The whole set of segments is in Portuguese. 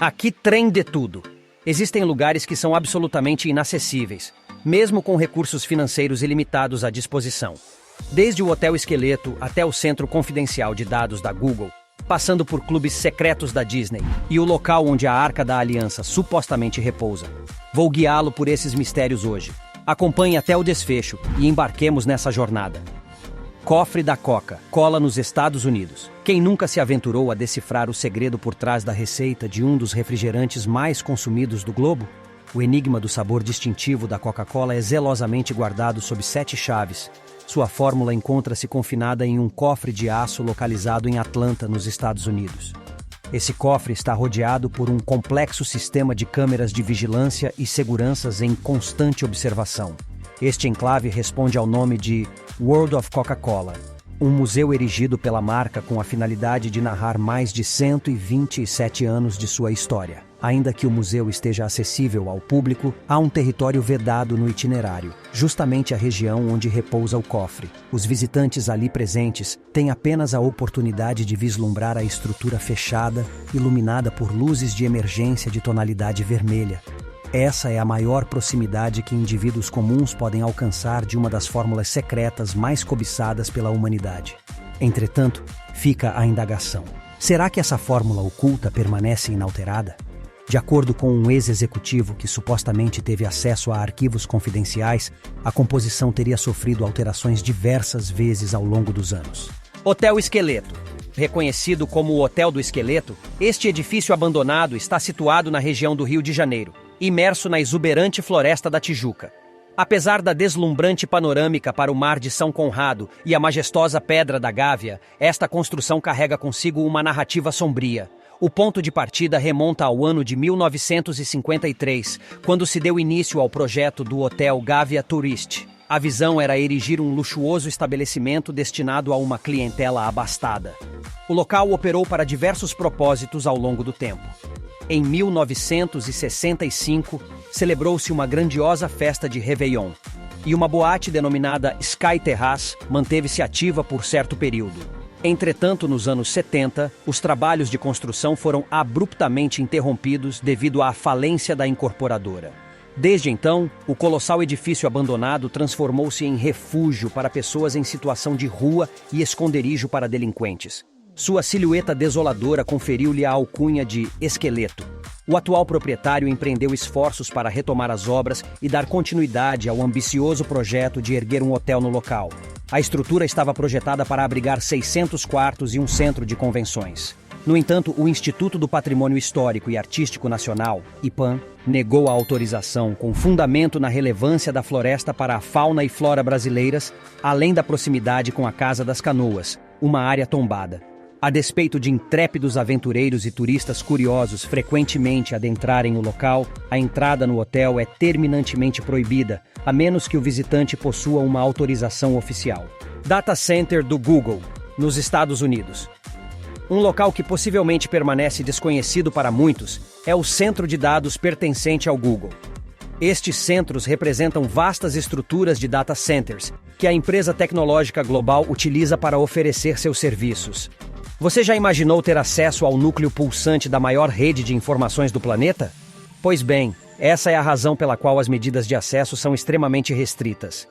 Aqui trem de tudo. Existem lugares que são absolutamente inacessíveis, mesmo com recursos financeiros ilimitados à disposição. Desde o Hotel Esqueleto até o Centro Confidencial de Dados da Google, passando por clubes secretos da Disney e o local onde a Arca da Aliança supostamente repousa. Vou guiá-lo por esses mistérios hoje. Acompanhe até o desfecho e embarquemos nessa jornada. Cofre da Coca-Cola nos Estados Unidos. Quem nunca se aventurou a decifrar o segredo por trás da receita de um dos refrigerantes mais consumidos do globo? O enigma do sabor distintivo da Coca-Cola é zelosamente guardado sob 7 chaves. Sua fórmula encontra-se confinada em um cofre de aço localizado em Atlanta, nos Estados Unidos. Esse cofre está rodeado por um complexo sistema de câmeras de vigilância e seguranças em constante observação. Este enclave responde ao nome de World of Coca-Cola, um museu erigido pela marca com a finalidade de narrar mais de 127 anos de sua história. Ainda que o museu esteja acessível ao público, há um território vedado no itinerário, justamente a região onde repousa o cofre. Os visitantes ali presentes têm apenas a oportunidade de vislumbrar a estrutura fechada, iluminada por luzes de emergência de tonalidade vermelha. Essa é a maior proximidade que indivíduos comuns podem alcançar de uma das fórmulas secretas mais cobiçadas pela humanidade. Entretanto, fica a indagação. Será que essa fórmula oculta permanece inalterada? De acordo com um ex-executivo que supostamente teve acesso a arquivos confidenciais, a composição teria sofrido alterações diversas vezes ao longo dos anos. Hotel Esqueleto. Reconhecido como o Hotel do Esqueleto, este edifício abandonado está situado na região do Rio de Janeiro, imerso na exuberante Floresta da Tijuca. Apesar da deslumbrante panorâmica para o Mar de São Conrado e a majestosa Pedra da Gávea, esta construção carrega consigo uma narrativa sombria. O ponto de partida remonta ao ano de 1953, quando se deu início ao projeto do Hotel Gávea Tourist. A visão era erigir um luxuoso estabelecimento destinado a uma clientela abastada. O local operou para diversos propósitos ao longo do tempo. Em 1965, celebrou-se uma grandiosa festa de Réveillon, e uma boate denominada Sky Terrace manteve-se ativa por certo período. Entretanto, nos anos 70, os trabalhos de construção foram abruptamente interrompidos devido à falência da incorporadora. Desde então, o colossal edifício abandonado transformou-se em refúgio para pessoas em situação de rua e esconderijo para delinquentes. Sua silhueta desoladora conferiu-lhe a alcunha de Esqueleto. O atual proprietário empreendeu esforços para retomar as obras e dar continuidade ao ambicioso projeto de erguer um hotel no local. A estrutura estava projetada para abrigar 600 quartos e um centro de convenções. No entanto, o Instituto do Patrimônio Histórico e Artístico Nacional, IPAM, negou a autorização com fundamento na relevância da floresta para a fauna e flora brasileiras, além da proximidade com a Casa das Canoas, uma área tombada. A despeito de intrépidos aventureiros e turistas curiosos frequentemente adentrarem o local, a entrada no hotel é terminantemente proibida, a menos que o visitante possua uma autorização oficial. Data Center do Google, nos Estados Unidos. Um local que possivelmente permanece desconhecido para muitos é o centro de dados pertencente ao Google. Estes centros representam vastas estruturas de data centers, que a empresa tecnológica global utiliza para oferecer seus serviços. Você já imaginou ter acesso ao núcleo pulsante da maior rede de informações do planeta? Pois bem, essa é a razão pela qual as medidas de acesso são extremamente restritas.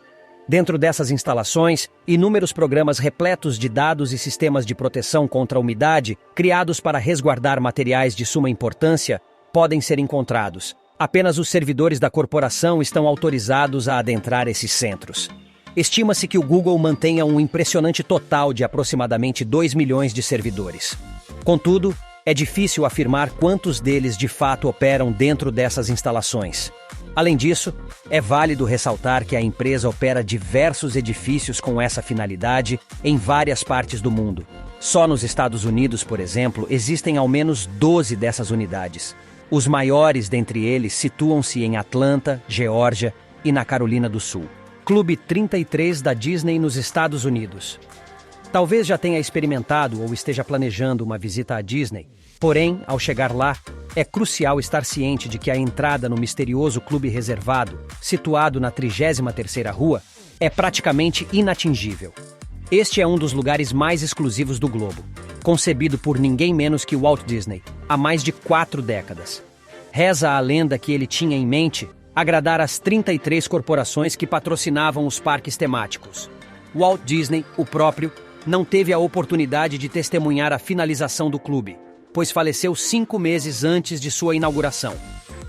Dentro dessas instalações, inúmeros programas repletos de dados e sistemas de proteção contra a umidade, criados para resguardar materiais de suma importância, podem ser encontrados. Apenas os servidores da corporação estão autorizados a adentrar esses centros. Estima-se que o Google mantenha um impressionante total de aproximadamente 2 milhões de servidores. Contudo, é difícil afirmar quantos deles de fato operam dentro dessas instalações. Além disso, é válido ressaltar que a empresa opera diversos edifícios com essa finalidade em várias partes do mundo. Só nos Estados Unidos, por exemplo, existem ao menos 12 dessas unidades. Os maiores dentre eles situam-se em Atlanta, Geórgia e na Carolina do Sul. Clube 33 da Disney nos Estados Unidos. Talvez já tenha experimentado ou esteja planejando uma visita à Disney, porém, ao chegar lá, é crucial estar ciente de que a entrada no misterioso clube reservado, situado na 33ª rua, é praticamente inatingível. Este é um dos lugares mais exclusivos do globo, concebido por ninguém menos que Walt Disney, há mais de 4 décadas. Reza a lenda que ele tinha em mente agradar as 33 corporações que patrocinavam os parques temáticos. Walt Disney, o próprio, não teve a oportunidade de testemunhar a finalização do clube, pois faleceu 5 meses antes de sua inauguração.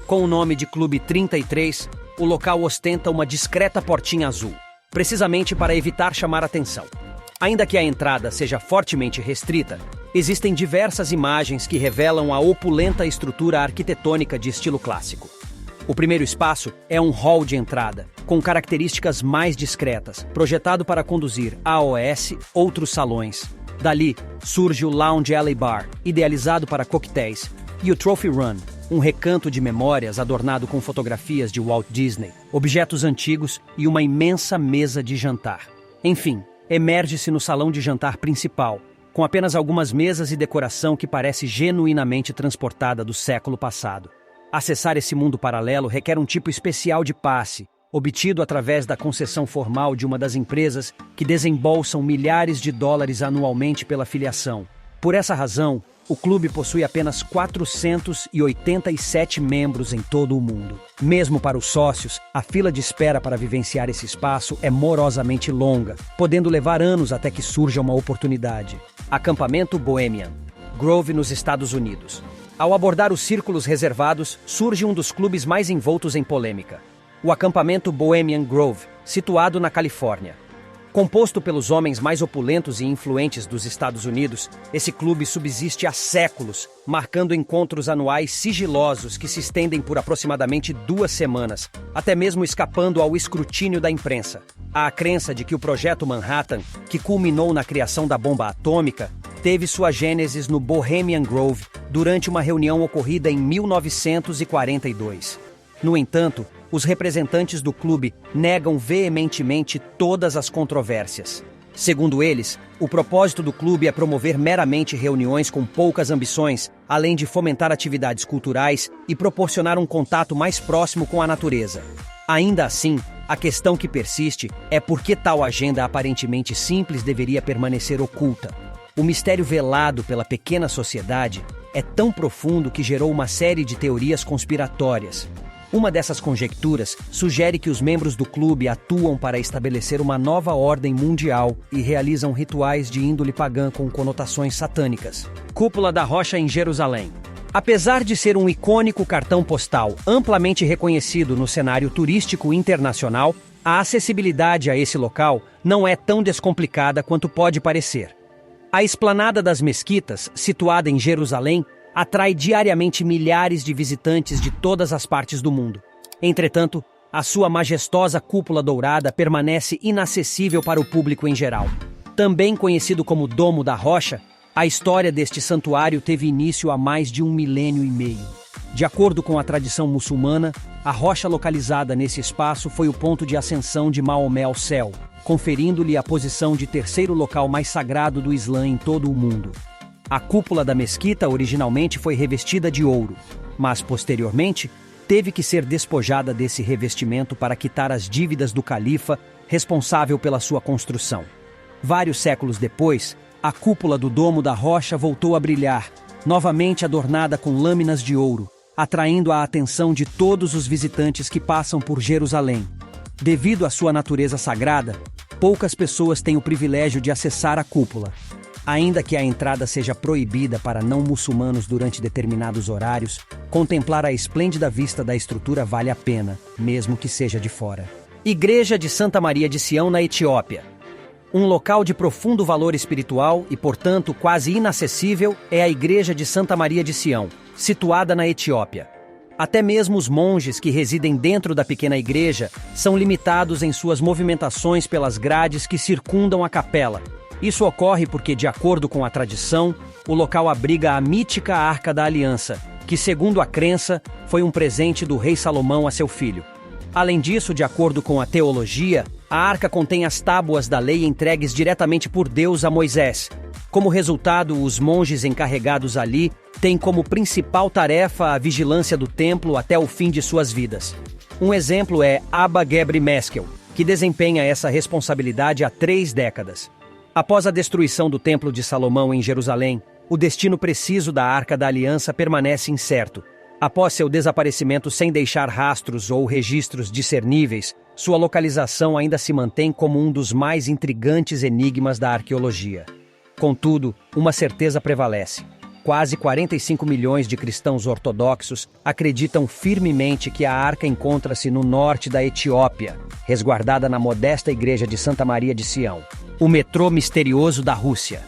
Com o nome de Clube 33, o local ostenta uma discreta portinha azul, precisamente para evitar chamar atenção. Ainda que a entrada seja fortemente restrita, existem diversas imagens que revelam a opulenta estrutura arquitetônica de estilo clássico. O primeiro espaço é um hall de entrada, com características mais discretas, projetado para conduzir AOS, outros salões. Dali, surge o Lounge Alley Bar, idealizado para coquetéis, e o Trophy Run, um recanto de memórias adornado com fotografias de Walt Disney, objetos antigos e uma imensa mesa de jantar. Enfim, emerge-se no salão de jantar principal, com apenas algumas mesas e decoração que parece genuinamente transportada do século passado. Acessar esse mundo paralelo requer um tipo especial de passe, obtido através da concessão formal de uma das empresas que desembolsam milhares de dólares anualmente pela filiação. Por essa razão, o clube possui apenas 487 membros em todo o mundo. Mesmo para os sócios, a fila de espera para vivenciar esse espaço é morosamente longa, podendo levar anos até que surja uma oportunidade. Acampamento Bohemian, Grove, nos Estados Unidos. Ao abordar os círculos reservados, surge um dos clubes mais envoltos em polêmica. O acampamento Bohemian Grove, situado na Califórnia. Composto pelos homens mais opulentos e influentes dos Estados Unidos, esse clube subsiste há séculos, marcando encontros anuais sigilosos que se estendem por aproximadamente 2 semanas, até mesmo escapando ao escrutínio da imprensa. Há a crença de que o Projeto Manhattan, que culminou na criação da bomba atômica, teve sua gênesis no Bohemian Grove durante uma reunião ocorrida em 1942. No entanto, os representantes do clube negam veementemente todas as controvérsias. Segundo eles, o propósito do clube é promover meramente reuniões com poucas ambições, além de fomentar atividades culturais e proporcionar um contato mais próximo com a natureza. Ainda assim, a questão que persiste é por que tal agenda aparentemente simples deveria permanecer oculta. O mistério velado pela pequena sociedade é tão profundo que gerou uma série de teorias conspiratórias. Uma dessas conjecturas sugere que os membros do clube atuam para estabelecer uma nova ordem mundial e realizam rituais de índole pagã com conotações satânicas. Cúpula da Rocha em Jerusalém. Apesar de ser um icônico cartão postal amplamente reconhecido no cenário turístico internacional, a acessibilidade a esse local não é tão descomplicada quanto pode parecer. A Esplanada das Mesquitas, situada em Jerusalém, atrai diariamente milhares de visitantes de todas as partes do mundo. Entretanto, a sua majestosa cúpula dourada permanece inacessível para o público em geral. Também conhecido como Domo da Rocha, a história deste santuário teve início há mais de 1,5 milênio. De acordo com a tradição muçulmana, a rocha localizada nesse espaço foi o ponto de ascensão de Maomé ao céu, conferindo-lhe a posição de terceiro local mais sagrado do Islã em todo o mundo. A cúpula da mesquita originalmente foi revestida de ouro, mas posteriormente teve que ser despojada desse revestimento para quitar as dívidas do califa responsável pela sua construção. Vários séculos depois, a cúpula do Domo da Rocha voltou a brilhar, novamente adornada com lâminas de ouro, atraindo a atenção de todos os visitantes que passam por Jerusalém. Devido à sua natureza sagrada, poucas pessoas têm o privilégio de acessar a cúpula. Ainda que a entrada seja proibida para não muçulmanos durante determinados horários, contemplar a esplêndida vista da estrutura vale a pena, mesmo que seja de fora. Igreja de Santa Maria de Sião, na Etiópia. Um local de profundo valor espiritual e, portanto, quase inacessível é a Igreja de Santa Maria de Sião, situada na Etiópia. Até mesmo os monges que residem dentro da pequena igreja são limitados em suas movimentações pelas grades que circundam a capela. Isso ocorre porque, de acordo com a tradição, o local abriga a mítica Arca da Aliança, que, segundo a crença, foi um presente do rei Salomão a seu filho. Além disso, de acordo com a teologia, a arca contém as tábuas da lei entregues diretamente por Deus a Moisés. Como resultado, os monges encarregados ali têm como principal tarefa a vigilância do templo até o fim de suas vidas. Um exemplo é Abba Gebre Meskel, que desempenha essa responsabilidade há 3 décadas. Após a destruição do Templo de Salomão em Jerusalém, o destino preciso da Arca da Aliança permanece incerto. Após seu desaparecimento sem deixar rastros ou registros discerníveis, sua localização ainda se mantém como um dos mais intrigantes enigmas da arqueologia. Contudo, uma certeza prevalece. Quase 45 milhões de cristãos ortodoxos acreditam firmemente que a arca encontra-se no norte da Etiópia, resguardada na modesta igreja de Santa Maria de Sião, o metrô misterioso da Rússia.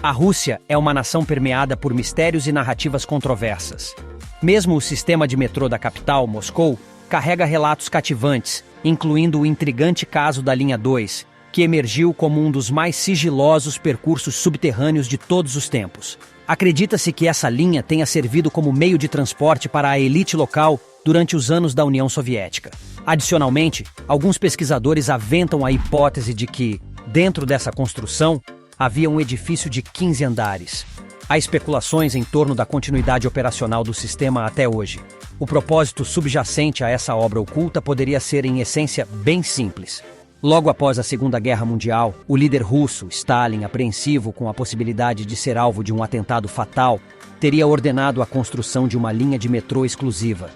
A Rússia é uma nação permeada por mistérios e narrativas controversas. Mesmo o sistema de metrô da capital, Moscou, carrega relatos cativantes, incluindo o intrigante caso da Linha 2, que emergiu como um dos mais sigilosos percursos subterrâneos de todos os tempos. Acredita-se que essa linha tenha servido como meio de transporte para a elite local durante os anos da União Soviética. Adicionalmente, alguns pesquisadores aventam a hipótese de que, dentro dessa construção, havia um edifício de 15 andares. Há especulações em torno da continuidade operacional do sistema até hoje. O propósito subjacente a essa obra oculta poderia ser, em essência, bem simples. Logo após a Segunda Guerra Mundial, o líder russo, Stalin, apreensivo com a possibilidade de ser alvo de um atentado fatal, teria ordenado a construção de uma linha de metrô exclusiva.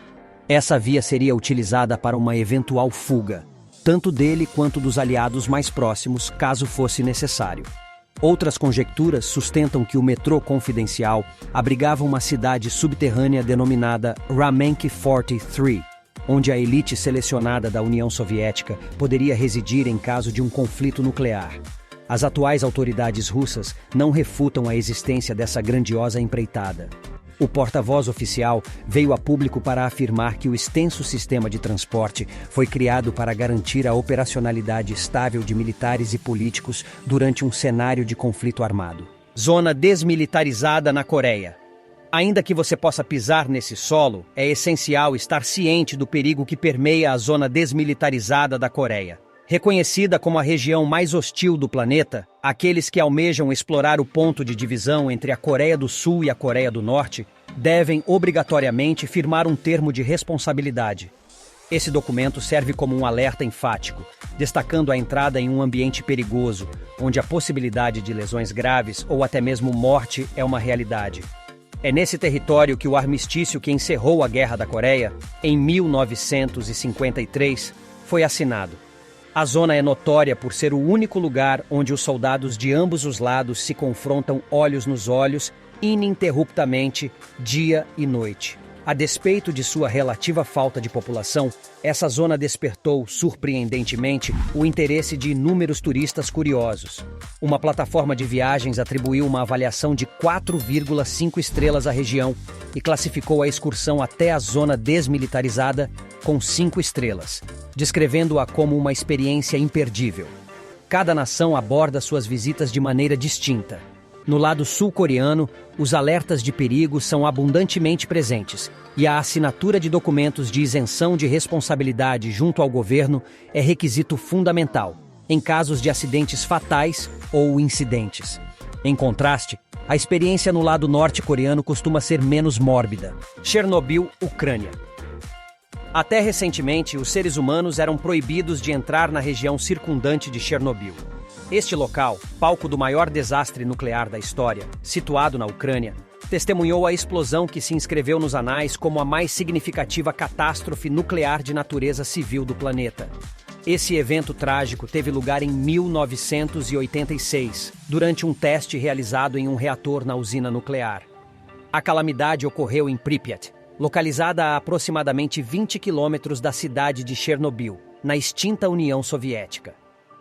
Essa via seria utilizada para uma eventual fuga, tanto dele quanto dos aliados mais próximos, caso fosse necessário. Outras conjecturas sustentam que o metrô confidencial abrigava uma cidade subterrânea denominada Ramenki 43, onde a elite selecionada da União Soviética poderia residir em caso de um conflito nuclear. As atuais autoridades russas não refutam a existência dessa grandiosa empreitada. O porta-voz oficial veio a público para afirmar que o extenso sistema de transporte foi criado para garantir a operacionalidade estável de militares e políticos durante um cenário de conflito armado. Zona desmilitarizada na Coreia. Ainda que você possa pisar nesse solo, é essencial estar ciente do perigo que permeia a zona desmilitarizada da Coreia. Reconhecida como a região mais hostil do planeta, aqueles que almejam explorar o ponto de divisão entre a Coreia do Sul e a Coreia do Norte devem obrigatoriamente firmar um termo de responsabilidade. Esse documento serve como um alerta enfático, destacando a entrada em um ambiente perigoso, onde a possibilidade de lesões graves ou até mesmo morte é uma realidade. É nesse território que o armistício que encerrou a Guerra da Coreia, em 1953, foi assinado. A zona é notória por ser o único lugar onde os soldados de ambos os lados se confrontam olhos nos olhos, ininterruptamente, dia e noite. A despeito de sua relativa falta de população, essa zona despertou, surpreendentemente, o interesse de inúmeros turistas curiosos. Uma plataforma de viagens atribuiu uma avaliação de 4,5 estrelas à região e classificou a excursão até a zona desmilitarizada com 5 estrelas, descrevendo-a como uma experiência imperdível. Cada nação aborda suas visitas de maneira distinta. No lado sul-coreano, os alertas de perigo são abundantemente presentes e a assinatura de documentos de isenção de responsabilidade junto ao governo é requisito fundamental, em casos de acidentes fatais ou incidentes. Em contraste, a experiência no lado norte-coreano costuma ser menos mórbida. Chernobyl, Ucrânia. Até recentemente, os seres humanos eram proibidos de entrar na região circundante de Chernobyl. Este local, palco do maior desastre nuclear da história, situado na Ucrânia, testemunhou a explosão que se inscreveu nos anais como a mais significativa catástrofe nuclear de natureza civil do planeta. Esse evento trágico teve lugar em 1986, durante um teste realizado em um reator na usina nuclear. A calamidade ocorreu em Pripyat, localizada a aproximadamente 20 quilômetros da cidade de Chernobyl, na extinta União Soviética.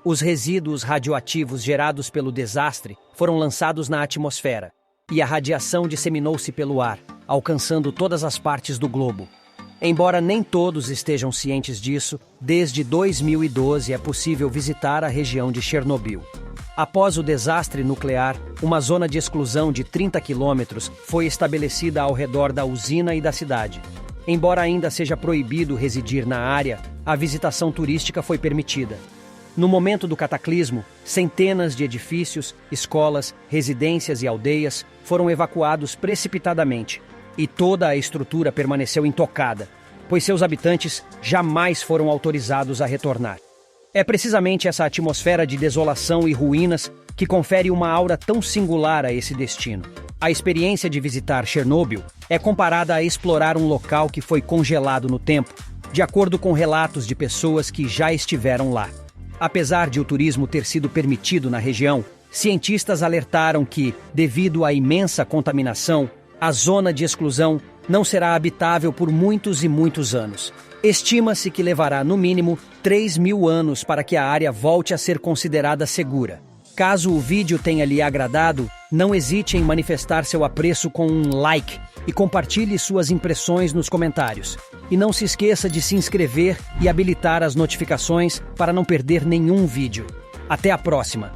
Os resíduos radioativos gerados pelo desastre foram lançados na atmosfera, e a radiação disseminou-se pelo ar, alcançando todas as partes do globo. Embora nem todos estejam cientes disso, desde 2012 é possível visitar a região de Chernobyl. Após o desastre nuclear, uma zona de exclusão de 30 quilômetros foi estabelecida ao redor da usina e da cidade. Embora ainda seja proibido residir na área, a visitação turística foi permitida. No momento do cataclismo, centenas de edifícios, escolas, residências e aldeias foram evacuados precipitadamente, e toda a estrutura permaneceu intocada, pois seus habitantes jamais foram autorizados a retornar. É precisamente essa atmosfera de desolação e ruínas que confere uma aura tão singular a esse destino. A experiência de visitar Chernobyl é comparada a explorar um local que foi congelado no tempo, de acordo com relatos de pessoas que já estiveram lá. Apesar de o turismo ter sido permitido na região, cientistas alertaram que, devido à imensa contaminação, a zona de exclusão não será habitável por muitos e muitos anos. Estima-se que levará, no mínimo, 3.000 anos para que a área volte a ser considerada segura. Caso o vídeo tenha lhe agradado, não hesite em manifestar seu apreço com um like e compartilhe suas impressões nos comentários. E não se esqueça de se inscrever e habilitar as notificações para não perder nenhum vídeo. Até a próxima!